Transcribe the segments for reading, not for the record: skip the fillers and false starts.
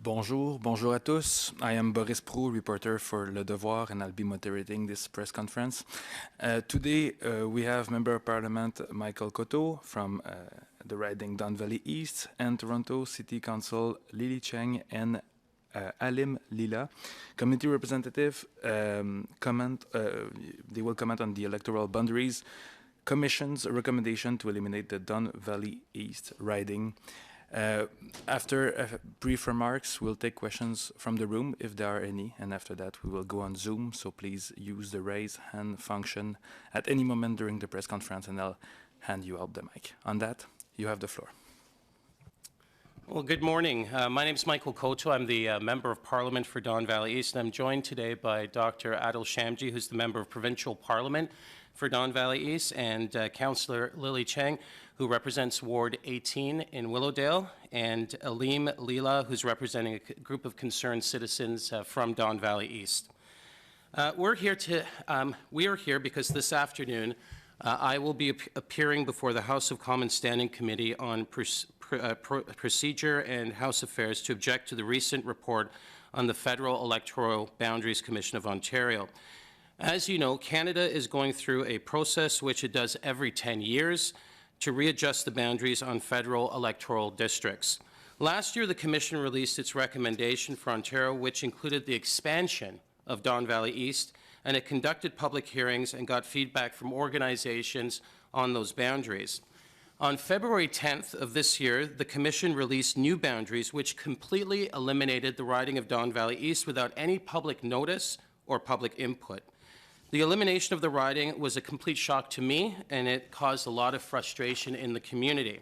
Bonjour, bonjour à tous. I am Boris Prou, reporter for Le Devoir, and I'll be moderating this press conference. Today, we have Member of Parliament Michael Coteau from the riding Don Valley East and Toronto City Council Lily Cheng and Alim Lila. Community representative they will comment on the Electoral Boundaries Commission's recommendation to eliminate the Don Valley East riding. After brief remarks, we'll take questions from the room if there are any, and after that we will go on Zoom, so please use the raise hand function at any moment during the press conference and I'll hand you out the mic. On that, you have the floor. Well, good morning. My name is Michael Coteau. I'm the Member of Parliament for Don Valley East, and I'm joined today by Dr. Adil Shamji, who's the Member of Provincial Parliament for Don Valley East, and Councillor Lily Cheng, who represents Ward 18 in Willowdale, and Alim Lila, who's representing a group of concerned citizens from Don Valley East. We are here because this afternoon I will be appearing before the House of Commons Standing Committee on Procedure and House Affairs to object to the recent report on the Federal Electoral Boundaries Commission of Ontario. As you know, Canada is going through a process which it does every 10 years to readjust the boundaries on federal electoral districts. Last year, the Commission released its recommendation for Ontario, which included the expansion of Don Valley East, and it conducted public hearings and got feedback from organizations on those boundaries. On February 10th of this year, the Commission released new boundaries which completely eliminated the riding of Don Valley East without any public notice or public input. The elimination of the riding was a complete shock to me, and it caused a lot of frustration in the community.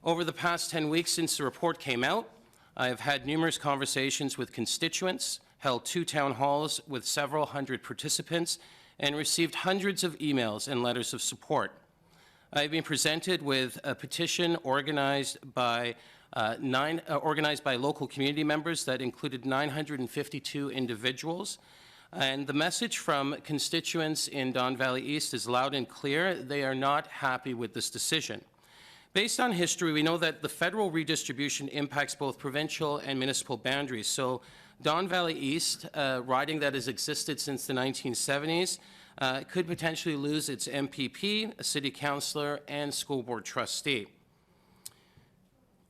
Over the past 10 weeks since the report came out, I have had numerous conversations with constituents, held 2 town halls with several hundred participants, and received hundreds of emails and letters of support. I have been presented with a petition organized by local community members that included 952 individuals. And the message from constituents in Don Valley East is loud and clear. They are not happy with this decision. Based on history, we know that the federal redistribution impacts both provincial and municipal boundaries. So Don Valley East, riding that has existed since the 1970s, could potentially lose its MPP, a city councillor, and school board trustee.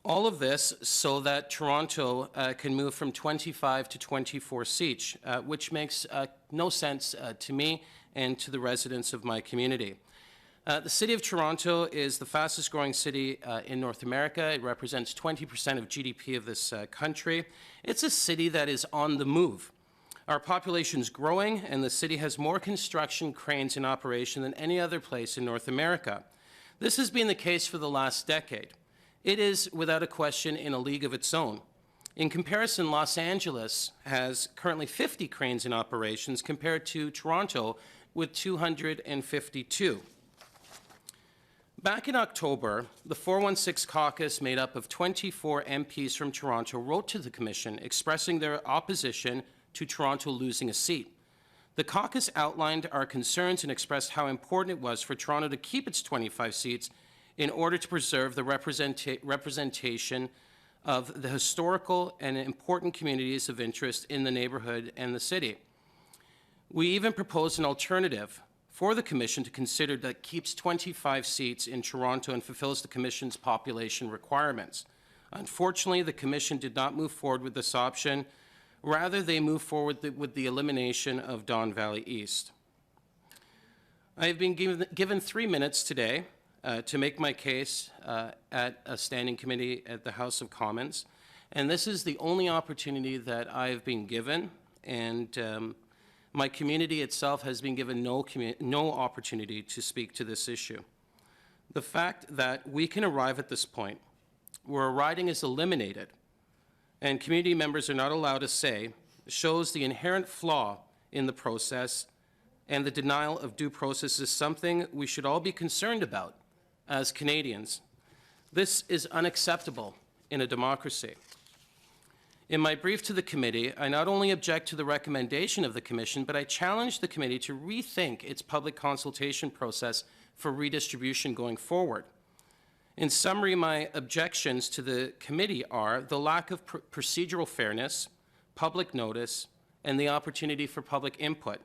All of this so that Toronto can move from 25 to 24 seats, which makes no sense to me and to the residents of my community. The City of Toronto is the fastest growing city in North America. It represents 20% of GDP of this country. It's a city that is on the move. Our population is growing, and the city has more construction cranes in operation than any other place in North America. This has been the case for the last decade. It is, without a question, in a league of its own. In comparison, Los Angeles has currently 50 cranes in operations compared to Toronto with 252. Back in October, the 416 caucus, made up of 24 MPs from Toronto, wrote to the Commission expressing their opposition to Toronto losing a seat. The caucus outlined our concerns and expressed how important it was for Toronto to keep its 25 seats in order to preserve the representation of the historical and important communities of interest in the neighborhood and the city. We even proposed an alternative for the Commission to consider that keeps 25 seats in Toronto and fulfills the Commission's population requirements. Unfortunately, the Commission did not move forward with this option. Rather, they moved forward with the elimination of Don Valley East. I have been given 3 minutes today to make my case at a standing committee at the House of Commons. And this is the only opportunity that I've been given, and my community itself has been given no opportunity to speak to this issue. The fact that we can arrive at this point where a riding is eliminated and community members are not allowed to say shows the inherent flaw in the process, and the denial of due process is something we should all be concerned about as Canadians. This is unacceptable in a democracy. In my brief to the committee, I not only object to the recommendation of the Commission, but I challenge the committee to rethink its public consultation process for redistribution going forward. In summary, my objections to the committee are the lack of procedural fairness, public notice, and the opportunity for public input,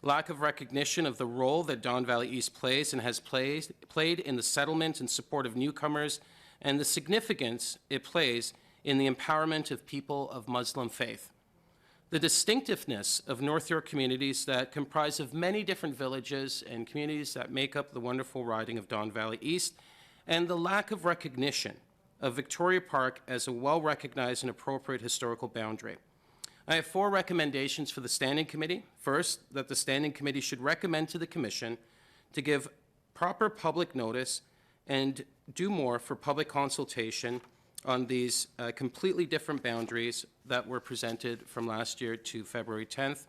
lack of recognition of the role that Don Valley East plays and has played in the settlement and support of newcomers, and the significance it plays in the empowerment of people of Muslim faith. The distinctiveness of North York communities that comprise of many different villages and communities that make up the wonderful riding of Don Valley East, and the lack of recognition of Victoria Park as a well-recognized and appropriate historical boundary. I have 4 recommendations for the Standing Committee. First, that the Standing Committee should recommend to the Commission to give proper public notice and do more for public consultation on these completely different boundaries that were presented from last year to February 10th.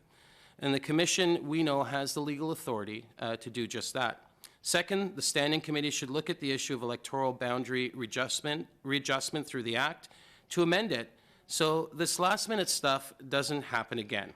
And the Commission, we know, has the legal authority to do just that. Second, the Standing Committee should look at the issue of electoral boundary readjustment through the Act to amend it so this last-minute stuff doesn't happen again.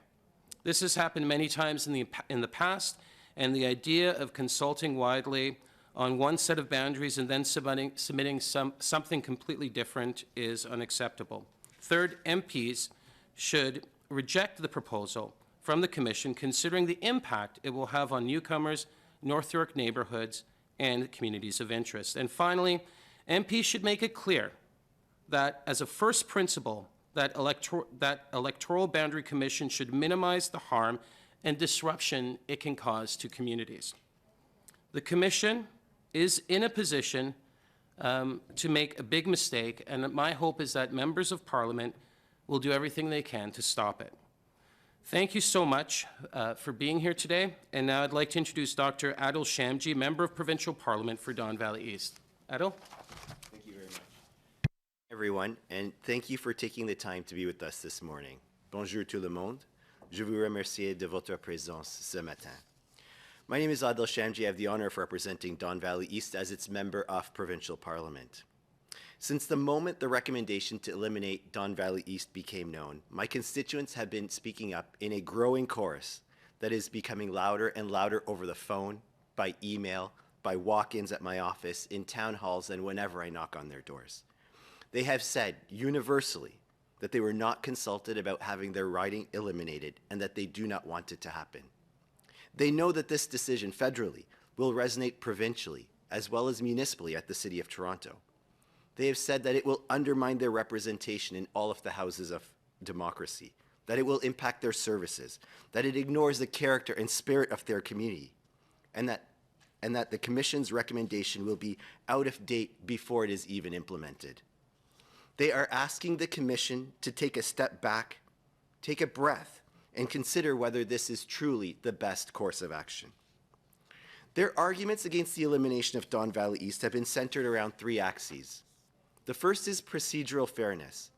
This has happened many times in the past, and the idea of consulting widely on one set of boundaries and then submitting something completely different is unacceptable. Third, MPs should reject the proposal from the Commission, considering the impact it will have on newcomers, North York neighborhoods, and communities of interest. And finally, MPs should make it clear that, as a first principle, that Electoral Boundary Commission should minimize the harm and disruption it can cause to communities. The Commission is in a position to make a big mistake, and my hope is that members of Parliament will do everything they can to stop it. Thank you so much for being here today, and now I'd like to introduce Dr. Adil Shamji, Member of Provincial Parliament for Don Valley East. Adil? Thank you very much. Everyone, and thank you for taking the time to be with us this morning. Bonjour tout le monde. Je vous remercie de votre présence ce matin. My name is Adil Shamji. I have the honor of representing Don Valley East as its Member of Provincial Parliament. Since the moment the recommendation to eliminate Don Valley East became known, my constituents have been speaking up in a growing chorus that is becoming louder and louder over the phone, by email, by walk-ins at my office, in town halls, and whenever I knock on their doors. They have said universally that they were not consulted about having their riding eliminated and that they do not want it to happen. They know that this decision federally will resonate provincially as well as municipally at the City of Toronto. They have said that it will undermine their representation in all of the houses of democracy, that it will impact their services, that it ignores the character and spirit of their community, and that the Commission's recommendation will be out of date before it is even implemented. They are asking the Commission to take a step back, take a breath, and consider whether this is truly the best course of action. Their arguments against the elimination of Don Valley East have been centered around 3 axes. The first is procedural fairness.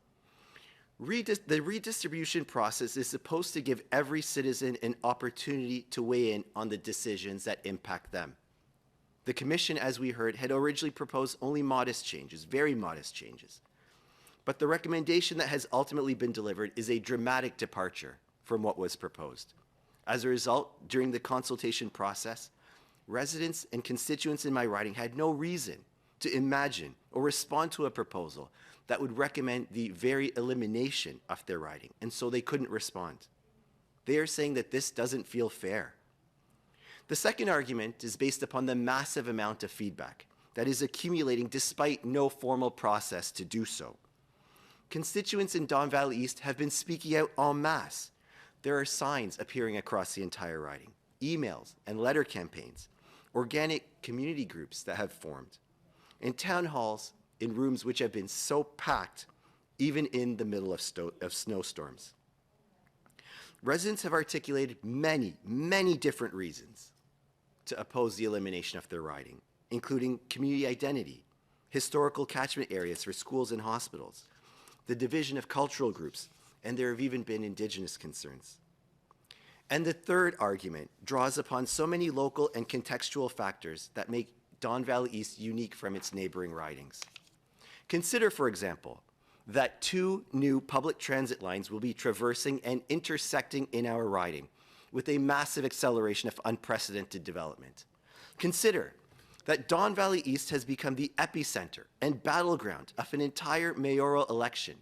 The redistribution process is supposed to give every citizen an opportunity to weigh in on the decisions that impact them. The Commission, as we heard, had originally proposed only modest changes, very modest changes. But the recommendation that has ultimately been delivered is a dramatic departure from what was proposed. As a result, during the consultation process, residents and constituents in my riding had no reason to imagine or respond to a proposal that would recommend the very elimination of their riding, and so they couldn't respond. They are saying that this doesn't feel fair. The second argument is based upon the massive amount of feedback that is accumulating despite no formal process to do so. Constituents in Don Valley East have been speaking out en masse. There are signs appearing across the entire riding, emails and letter campaigns, organic community groups that have formed, and town halls in rooms which have been so packed, even in the middle of snowstorms. Residents have articulated many, many different reasons to oppose the elimination of their riding, including community identity, historical catchment areas for schools and hospitals, the division of cultural groups, and there have even been Indigenous concerns. And the third argument draws upon so many local and contextual factors that make Don Valley East unique from its neighboring ridings. Consider, for example, that 2 new public transit lines will be traversing and intersecting in our riding with a massive acceleration of unprecedented development. Consider that Don Valley East has become the epicenter and battleground of an entire mayoral election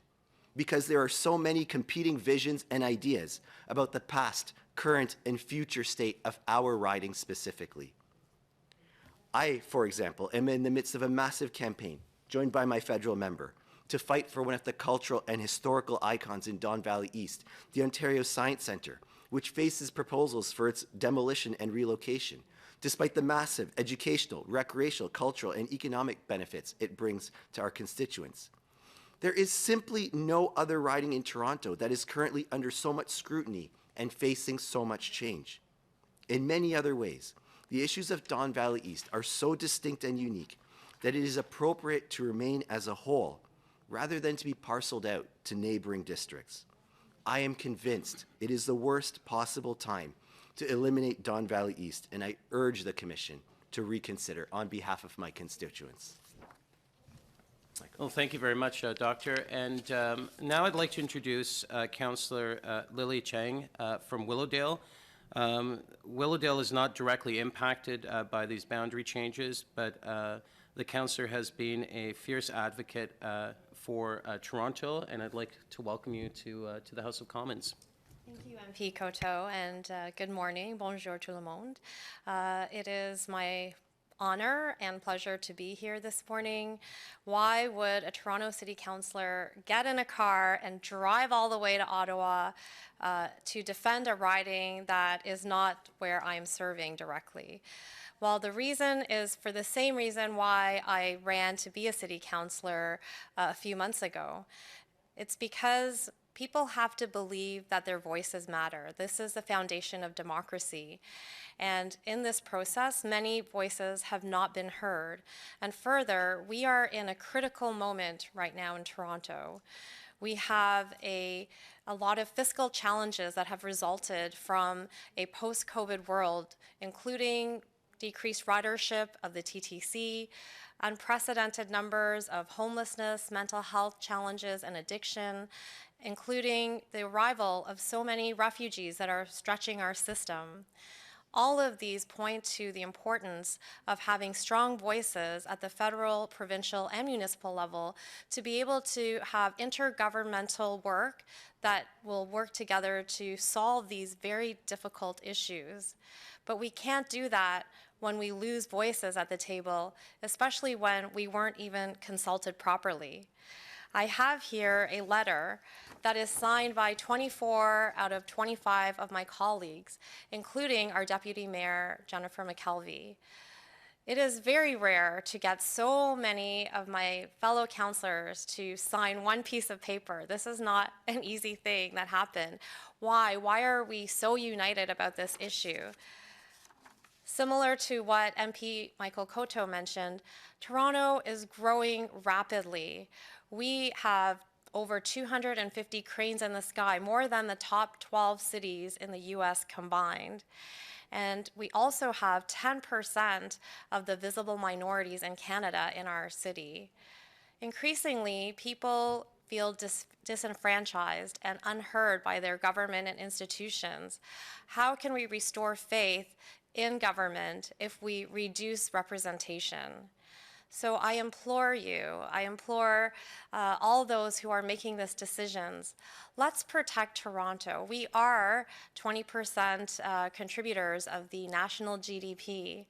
because there are so many competing visions and ideas about the past, current, and future state of our riding specifically. I, for example, am in the midst of a massive campaign, joined by my federal member, to fight for one of the cultural and historical icons in Don Valley East, the Ontario Science Centre, which faces proposals for its demolition and relocation, despite the massive educational, recreational, cultural, and economic benefits it brings to our constituents. There is simply no other riding in Toronto that is currently under so much scrutiny and facing so much change. In many other ways, the issues of Don Valley East are so distinct and unique that it is appropriate to remain as a whole rather than to be parceled out to neighboring districts. I am convinced it is the worst possible time to eliminate Don Valley East, and I urge the Commission to reconsider on behalf of my constituents. Well, thank you very much, Doctor. And now I'd like to introduce Councillor Lily Cheng from Willowdale. Willowdale is not directly impacted by these boundary changes, but the councillor has been a fierce advocate for Toronto, and I'd like to welcome you to the House of Commons. Thank you, MP Coteau, and good morning. Bonjour tout le monde. It is my honor and pleasure to be here this morning. Why would a Toronto City Councillor get in a car and drive all the way to Ottawa to defend a riding that is not where I'm serving directly? Well, the reason is for the same reason why I ran to be a city councillor a few months ago. It's because people have to believe that their voices matter. This is the foundation of democracy. And in this process, many voices have not been heard. And further, we are in a critical moment right now in Toronto. We have a lot of fiscal challenges that have resulted from a post-COVID world, including decreased ridership of the TTC, unprecedented numbers of homelessness, mental health challenges, and addiction, including the arrival of so many refugees that are stretching our system. All of these point to the importance of having strong voices at the federal, provincial, and municipal level to be able to have intergovernmental work that will work together to solve these very difficult issues. But we can't do that when we lose voices at the table, especially when we weren't even consulted properly. I have here a letter that is signed by 24 out of 25 of my colleagues, including our Deputy Mayor, Jennifer McKelvey. It is very rare to get so many of my fellow councillors to sign one piece of paper. This is not an easy thing that happened. Why? Why are we so united about this issue? Similar to what MP Michael Coteau mentioned, Toronto is growing rapidly. We have over 250 cranes in the sky, more than the top 12 cities in the US combined. And we also have 10% of the visible minorities in Canada in our city. Increasingly, people feel disenfranchised and unheard by their government and institutions. How can we restore faith in government if we reduce representation? So I implore you, I implore all those who are making these decisions, let's protect Toronto. We are 20% contributors of the national GDP.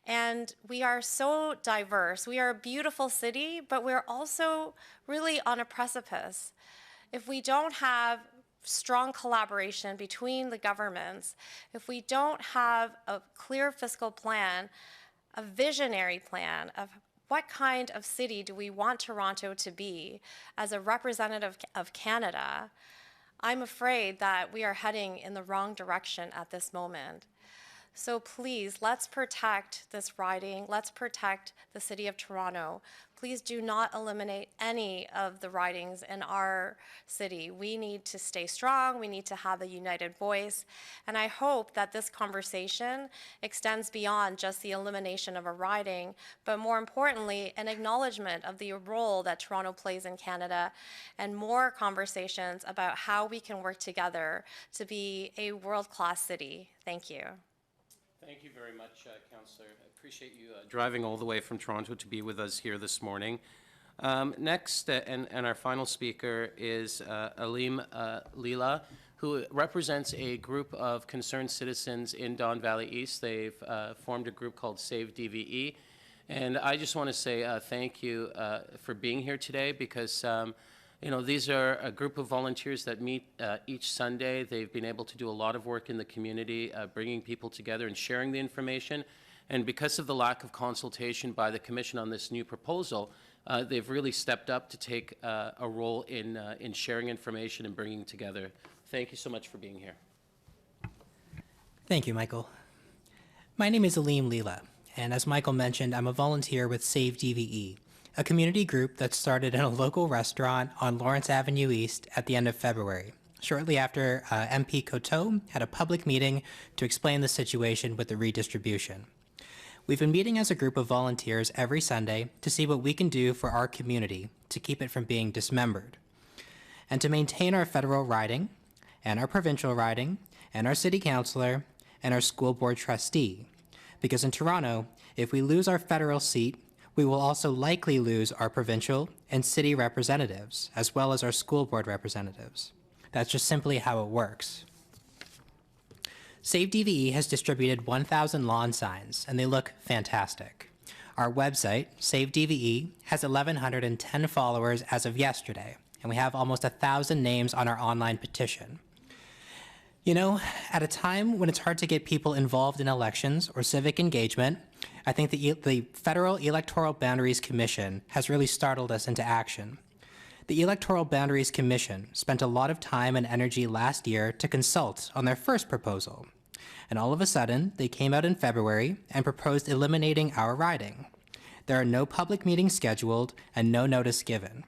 And we are so diverse. We are a beautiful city, but we're also really on a precipice. If we don't have strong collaboration between the governments, if we don't have a clear fiscal plan, a visionary plan of what kind of city do we want Toronto to be as a representative of Canada, I'm afraid that we are heading in the wrong direction at this moment. So please, let's protect this riding. Let's protect the City of Toronto. Please do not eliminate any of the ridings in our city. We need to stay strong. We need to have a united voice. And I hope that this conversation extends beyond just the elimination of a riding, but more importantly, an acknowledgement of the role that Toronto plays in Canada and more conversations about how we can work together to be a world-class city. Thank you. Thank you very much, Councillor. I appreciate you driving all the way from Toronto to be with us here this morning. Next, and our final speaker is Alim Lila, who represents a group of concerned citizens in Don Valley East. They've formed a group called Save DVE. And I just want to say thank you for being here today, because you know, these are a group of volunteers that meet each Sunday. They've been able to do a lot of work in the community, bringing people together and sharing the information. And because of the lack of consultation by the Commission on this new proposal, they've really stepped up to take a role in sharing information and bringing together. Thank you so much for being here. Thank you, Michael. My name is Alim Lila, and as Michael mentioned, I'm a volunteer with Save DVE, a community group that started in a local restaurant on Lawrence Avenue East at the end of February, shortly after MP Coteau had a public meeting to explain the situation with the redistribution. We've been meeting as a group of volunteers every Sunday to see what we can do for our community to keep it from being dismembered, and to maintain our federal riding, and our provincial riding, and our city councillor, and our school board trustee. Because in Toronto, if we lose our federal seat, we will also likely lose our provincial and city representatives, as well as our school board representatives. That's just simply how it works. Save DVE has distributed 1,000 lawn signs, and they look fantastic. Our website, Save DVE, has 1,110 followers as of yesterday, and we have almost 1,000 names on our online petition. You know, at a time when it's hard to get people involved in elections or civic engagement, I think the Federal Electoral Boundaries Commission has really startled us into action. The Electoral Boundaries Commission spent a lot of time and energy last year to consult on their first proposal. And all of a sudden, they came out in February and proposed eliminating our riding. There are no public meetings scheduled and no notice given.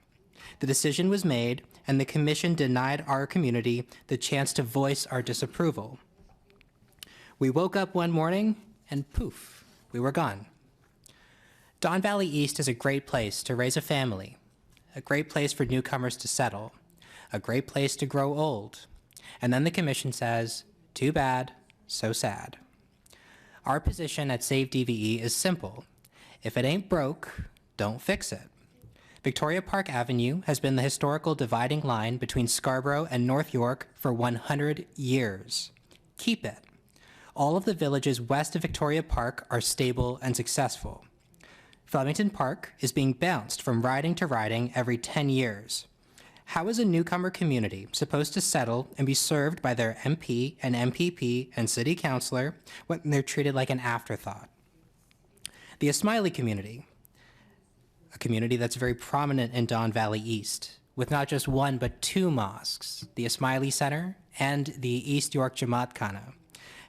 The decision was made, and the Commission denied our community the chance to voice our disapproval. We woke up one morning, and poof, we were gone. Don Valley East is a great place to raise a family, a great place for newcomers to settle, a great place to grow old. And then the Commission says, too bad, so sad. Our position at Save DVE is simple. If it ain't broke, don't fix it. Victoria Park Avenue has been the historical dividing line between Scarborough and North York for 100 years. Keep it. All of the villages west of Victoria Park are stable and successful. Flemington Park is being bounced from riding to riding every 10 years. How is a newcomer community supposed to settle and be served by their MP and MPP and city councillor when they're treated like an afterthought? The Ismaili community, a community that's very prominent in Don Valley East, with not just one but two mosques, the Ismaili Center and the East York Jamaat Khana,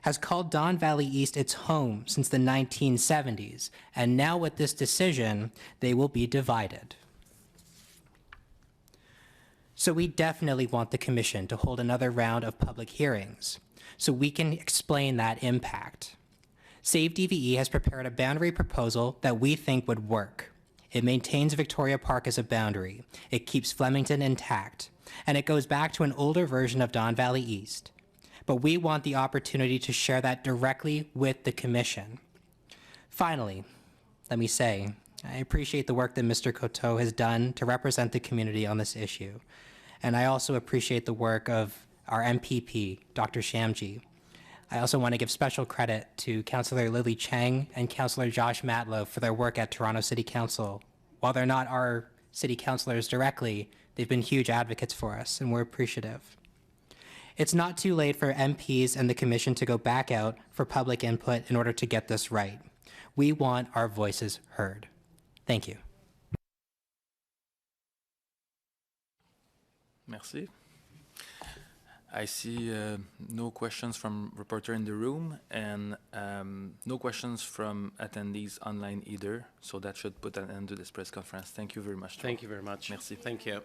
has called Don Valley East its home since the 1970s, and now with this decision, they will be divided. So we definitely want the Commission to hold another round of public hearings so we can explain that impact. Save DVE has prepared a boundary proposal that we think would work. It maintains Victoria Park as a boundary, it keeps Flemington intact, and it goes back to an older version of Don Valley East. But we want the opportunity to share that directly with the Commission. Finally, let me say, I appreciate the work that Mr. Coteau has done to represent the community on this issue. And I also appreciate the work of our MPP, Dr. Shamji. I also want to give special credit to Councillor Lily Cheng and Councillor Josh Matlow for their work at Toronto City Council. While they're not our city councillors directly, they've been huge advocates for us, and we're appreciative. It's not too late for MPs and the Commission to go back out for public input in order to get this right. We want our voices heard. Thank you. Merci. I see no questions from reporter in the room, and no questions from attendees online either. So that should put an end to this press conference. Thank you very much. Thank you very much. Merci. Thank you.